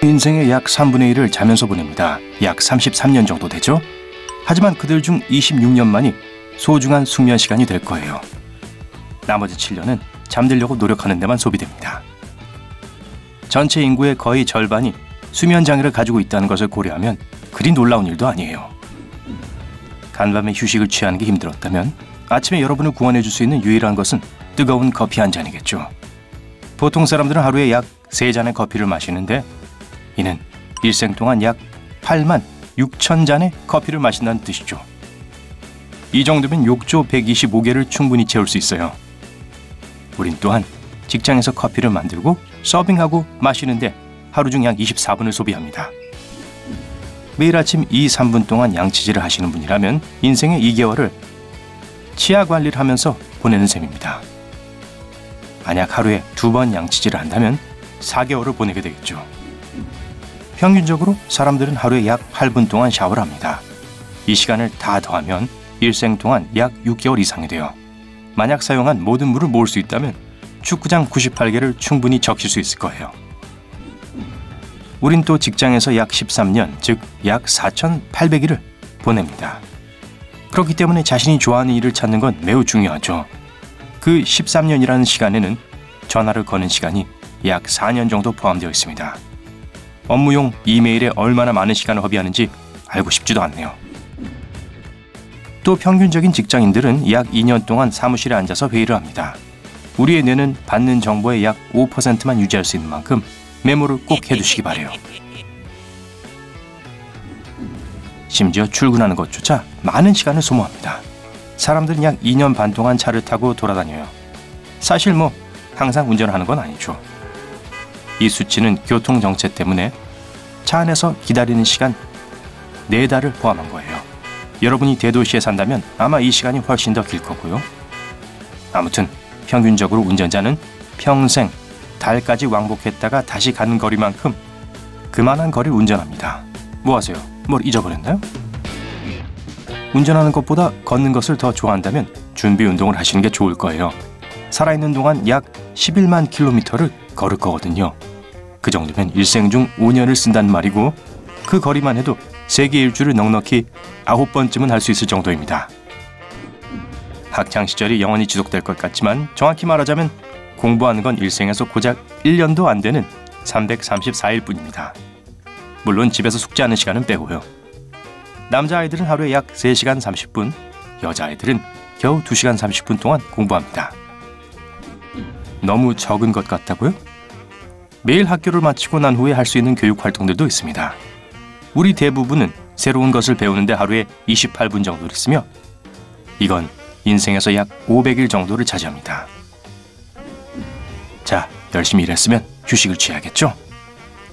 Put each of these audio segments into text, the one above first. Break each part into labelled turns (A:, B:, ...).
A: 인생의 약 3분의 1을 자면서 보냅니다. 약 33년 정도 되죠? 하지만 그들 중 26년만이 소중한 숙면 시간이 될 거예요. 나머지 7년은 잠들려고 노력하는 데만 소비됩니다. 전체 인구의 거의 절반이 수면 장애를 가지고 있다는 것을 고려하면 그리 놀라운 일도 아니에요. 간밤에 휴식을 취하는 게 힘들었다면 아침에 여러분을 구원해 줄 수 있는 유일한 것은 뜨거운 커피 한 잔이겠죠. 보통 사람들은 하루에 약 3잔의 커피를 마시는데 이는 일생 동안 약 8만 6천 잔의 커피를 마신다는 뜻이죠. 이 정도면 욕조 125개를 충분히 채울 수 있어요. 우린 또한 직장에서 커피를 만들고 서빙하고 마시는데 하루 중 약 24분을 소비합니다. 매일 아침 2-3분 동안 양치질을 하시는 분이라면 인생의 2개월을 치아 관리를 하면서 보내는 셈입니다. 만약 하루에 2번 양치질을 한다면 4개월을 보내게 되겠죠. 평균적으로 사람들은 하루에 약 8분 동안 샤워를 합니다. 이 시간을 다 더하면 일생 동안 약 6개월 이상이 돼요. 만약 사용한 모든 물을 모을 수 있다면 축구장 98개를 충분히 적실 수 있을 거예요. 우린 또 직장에서 약 13년, 즉 약 4,800일을 보냅니다. 그렇기 때문에 자신이 좋아하는 일을 찾는 건 매우 중요하죠. 그 13년이라는 시간에는 전화를 거는 시간이 약 4년 정도 포함되어 있습니다. 업무용 이메일에 얼마나 많은 시간을 허비하는지 알고 싶지도 않네요. 또 평균적인 직장인들은 약 2년 동안 사무실에 앉아서 회의를 합니다. 우리의 뇌는 받는 정보의 약 5%만 유지할 수 있는 만큼 메모를 꼭 해두시기 바래요. 심지어 출근하는 것조차 많은 시간을 소모합니다. 사람들은 약 2년 반 동안 차를 타고 돌아다녀요. 사실 항상 운전을 하는 건 아니죠. 이 수치는 교통정체 때문에 차 안에서 기다리는 시간 4달을 포함한 거예요. 여러분이 대도시에 산다면 아마 이 시간이 훨씬 더 길 거고요. 아무튼 평균적으로 운전자는 평생 달까지 왕복했다가 다시 가는 거리만큼 그만한 거리를 운전합니다. 뭐 하세요? 뭘 잊어버렸나요? 운전하는 것보다 걷는 것을 더 좋아한다면 준비 운동을 하시는 게 좋을 거예요. 살아있는 동안 약 11만 킬로미터를 걸을 거거든요. 그 정도면 일생 중 5년을 쓴다는 말이고 그 거리만 해도 세계 일주를 넉넉히 9번쯤은 할 수 있을 정도입니다. 학창시절이 영원히 지속될 것 같지만 정확히 말하자면 공부하는 건 일생에서 고작 1년도 안 되는 334일 뿐입니다. 물론 집에서 숙제하는 시간은 빼고요. 남자아이들은 하루에 약 3시간 30분, 여자아이들은 겨우 2시간 30분 동안 공부합니다. 너무 적은 것 같다고요? 매일 학교를 마치고 난 후에 할 수 있는 교육 활동들도 있습니다. 우리 대부분은 새로운 것을 배우는데 하루에 28분 정도를 쓰며 이건 인생에서 약 500일 정도를 차지합니다. 자, 열심히 일했으면 휴식을 취해야겠죠?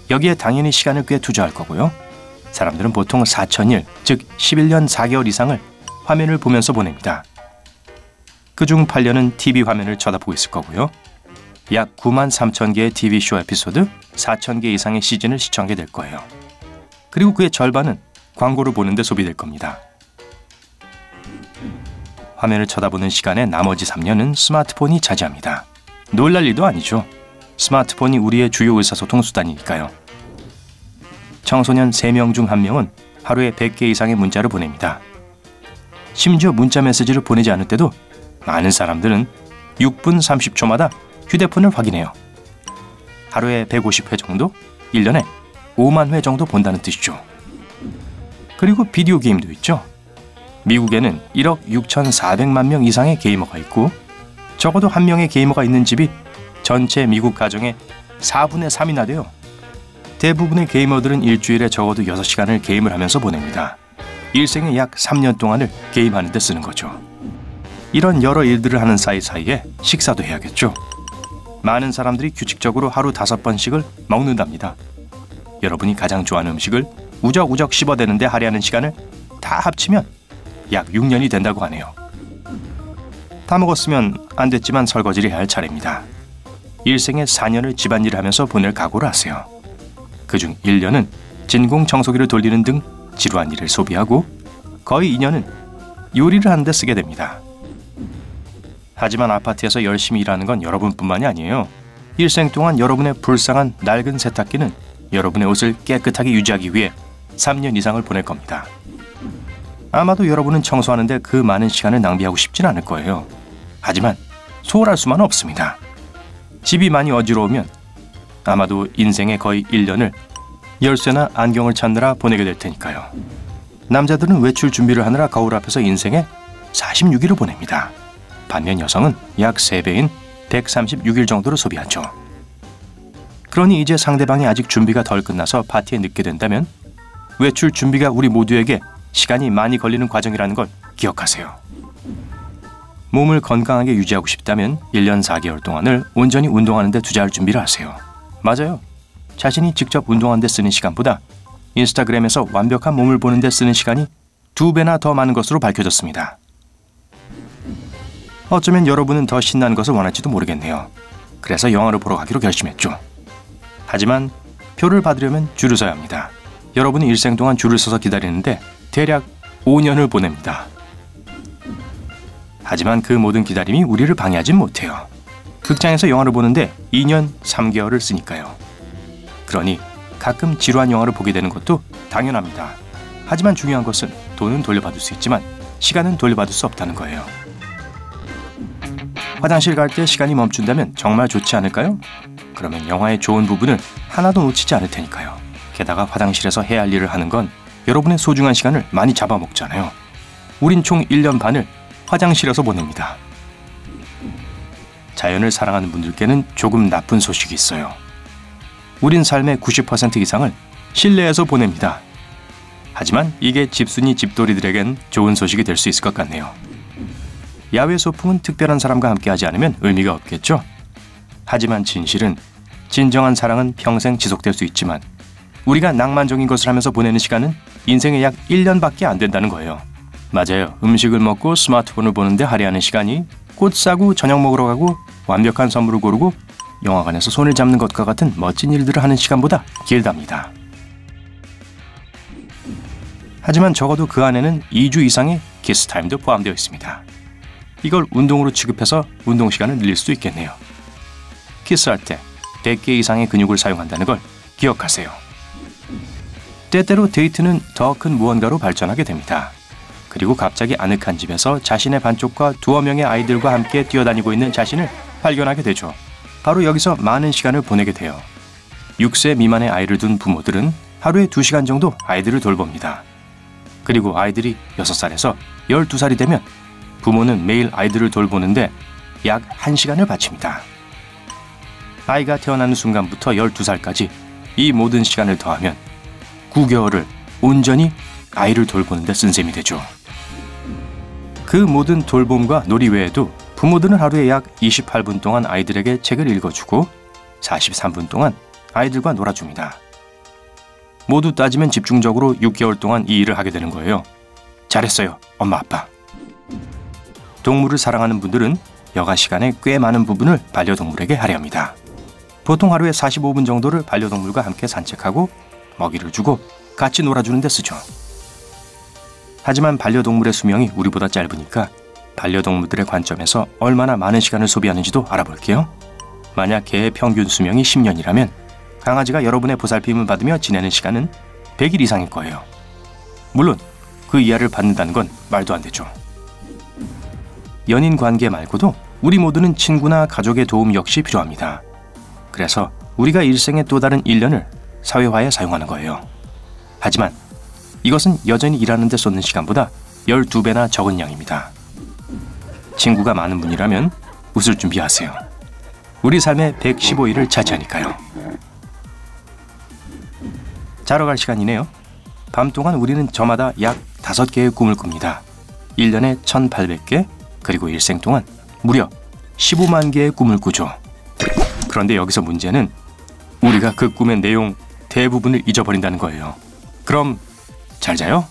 A: 여기에 당연히 시간을 꽤 투자할 거고요. 사람들은 보통 4,000일, 즉 11년 4개월 이상을 화면을 보면서 보냅니다. 그중 8년은 TV 화면을 쳐다보고 있을 거고요. 약 9만 3천 개의 TV쇼 에피소드, 4천 개 이상의 시즌을 시청하게 될 거예요. 그리고 그의 절반은 광고를 보는데 소비될 겁니다. 화면을 쳐다보는 시간의 나머지 3년은 스마트폰이 차지합니다. 놀랄 일도 아니죠. 스마트폰이 우리의 주요 의사소통 수단이니까요. 청소년 3명 중 1명은 하루에 100개 이상의 문자를 보냅니다. 심지어 문자 메시지를 보내지 않을 때도 많은 사람들은 6분 30초마다 휴대폰을 확인해요. 하루에 150회 정도, 1년에 5만 회 정도 본다는 뜻이죠. 그리고 비디오 게임도 있죠. 미국에는 1억 6,400만 명 이상의 게이머가 있고 적어도 한 명의 게이머가 있는 집이 전체 미국 가정의 4분의 3이나 돼요. 대부분의 게이머들은 일주일에 적어도 6시간을 게임을 하면서 보냅니다. 일생의 약 3년 동안을 게임하는 데 쓰는 거죠. 이런 여러 일들을 하는 사이사이에 식사도 해야겠죠. 많은 사람들이 규칙적으로 하루 5번씩을 먹는답니다. 여러분이 가장 좋아하는 음식을 우적우적 씹어대는데 할애하는 시간을 다 합치면 약 6년이 된다고 하네요. 다 먹었으면 안 됐지만 설거지를 해야 할 차례입니다. 일생의 4년을 집안일을 하면서 보낼 각오를 하세요. 그중 1년은 진공 청소기를 돌리는 등 지루한 일을 소비하고 거의 2년은 요리를 하는 데 쓰게 됩니다. 하지만 아파트에서 열심히 일하는 건 여러분뿐만이 아니에요. 일생 동안 여러분의 불쌍한 낡은 세탁기는 여러분의 옷을 깨끗하게 유지하기 위해 3년 이상을 보낼 겁니다. 아마도 여러분은 청소하는데 그 많은 시간을 낭비하고 싶진 않을 거예요. 하지만 소홀할 수만은 없습니다. 집이 많이 어지러우면 아마도 인생의 거의 1년을 열쇠나 안경을 찾느라 보내게 될 테니까요. 남자들은 외출 준비를 하느라 거울 앞에서 인생의 46일을 보냅니다. 반면 여성은 약 3배인 136일 정도를 소비하죠. 그러니 이제 상대방이 아직 준비가 덜 끝나서 파티에 늦게 된다면 외출 준비가 우리 모두에게 시간이 많이 걸리는 과정이라는 걸 기억하세요. 몸을 건강하게 유지하고 싶다면 1년 4개월 동안을 온전히 운동하는 데 투자할 준비를 하세요. 맞아요. 자신이 직접 운동하는 데 쓰는 시간보다 인스타그램에서 완벽한 몸을 보는 데 쓰는 시간이 2배나 더 많은 것으로 밝혀졌습니다. 어쩌면 여러분은 더 신나는 것을 원할지도 모르겠네요. 그래서 영화를 보러 가기로 결심했죠. 하지만 표를 받으려면 줄을 서야 합니다. 여러분은 일생 동안 줄을 서서 기다리는데 대략 5년을 보냅니다. 하지만 그 모든 기다림이 우리를 방해하진 못해요. 극장에서 영화를 보는데 2년 3개월을 쓰니까요. 그러니 가끔 지루한 영화를 보게 되는 것도 당연합니다. 하지만 중요한 것은 돈은 돌려받을 수 있지만 시간은 돌려받을 수 없다는 거예요. 화장실 갈 때 시간이 멈춘다면 정말 좋지 않을까요? 그러면 영화의 좋은 부분을 하나도 놓치지 않을 테니까요. 게다가 화장실에서 해야 할 일을 하는 건 여러분의 소중한 시간을 많이 잡아먹잖아요. 우린 총 1년 반을 화장실에서 보냅니다. 자연을 사랑하는 분들께는 조금 나쁜 소식이 있어요. 우린 삶의 90% 이상을 실내에서 보냅니다. 하지만 이게 집순이 집돌이들에겐 좋은 소식이 될 수 있을 것 같네요. 야외 소풍은 특별한 사람과 함께하지 않으면 의미가 없겠죠? 하지만 진실은 진정한 사랑은 평생 지속될 수 있지만 우리가 낭만적인 것을 하면서 보내는 시간은 인생의 약 1년밖에 안 된다는 거예요. 맞아요. 음식을 먹고 스마트폰을 보는데 할애하는 시간이 꽃 사고 저녁 먹으러 가고 완벽한 선물을 고르고 영화관에서 손을 잡는 것과 같은 멋진 일들을 하는 시간보다 길답니다. 하지만 적어도 그 안에는 2주 이상의 키스 타임도 포함되어 있습니다. 이걸 운동으로 취급해서 운동 시간을 늘릴 수도 있겠네요. 키스할 때 100개 이상의 근육을 사용한다는 걸 기억하세요. 때때로 데이트는 더 큰 무언가로 발전하게 됩니다. 그리고 갑자기 아늑한 집에서 자신의 반쪽과 두어 명의 아이들과 함께 뛰어다니고 있는 자신을 발견하게 되죠. 바로 여기서 많은 시간을 보내게 돼요. 6세 미만의 아이를 둔 부모들은 하루에 2시간 정도 아이들을 돌봅니다. 그리고 아이들이 6살에서 12살이 되면 부모는 매일 아이들을 돌보는데 약 1시간을 바칩니다. 아이가 태어나는 순간부터 12살까지 이 모든 시간을 더하면 9개월을 온전히 아이를 돌보는 데 쓴 셈이 되죠. 그 모든 돌봄과 놀이 외에도 부모들은 하루에 약 28분 동안 아이들에게 책을 읽어주고 43분 동안 아이들과 놀아줍니다. 모두 따지면 집중적으로 6개월 동안 이 일을 하게 되는 거예요. 잘했어요, 엄마 아빠. 동물을 사랑하는 분들은 여가 시간에 꽤 많은 부분을 반려동물에게 할애합니다. 보통 하루에 45분 정도를 반려동물과 함께 산책하고 먹이를 주고 같이 놀아주는 데 쓰죠. 하지만 반려동물의 수명이 우리보다 짧으니까 반려동물들의 관점에서 얼마나 많은 시간을 소비하는지도 알아볼게요. 만약 개의 평균 수명이 10년이라면 강아지가 여러분의 보살핌을 받으며 지내는 시간은 100일 이상일 거예요. 물론 그 이하를 받는다는 건 말도 안 되죠. 연인 관계 말고도 우리 모두는 친구나 가족의 도움 역시 필요합니다. 그래서 우리가 일생의 또 다른 1년을 사회화에 사용하는 거예요. 하지만 이것은 여전히 일하는 데 쏟는 시간보다 12배나 적은 양입니다. 친구가 많은 분이라면 웃을 준비하세요. 우리 삶의 115일을 차지하니까요. 자러 갈 시간이네요. 밤 동안 우리는 저마다 약 5개의 꿈을 꿉니다. 1년에 1800개, 그리고 일생 동안 무려 15만 개의 꿈을 꾸죠. 그런데 여기서 문제는 우리가 그 꿈의 내용 대부분을 잊어버린다는 거예요. 그럼 잘 자요?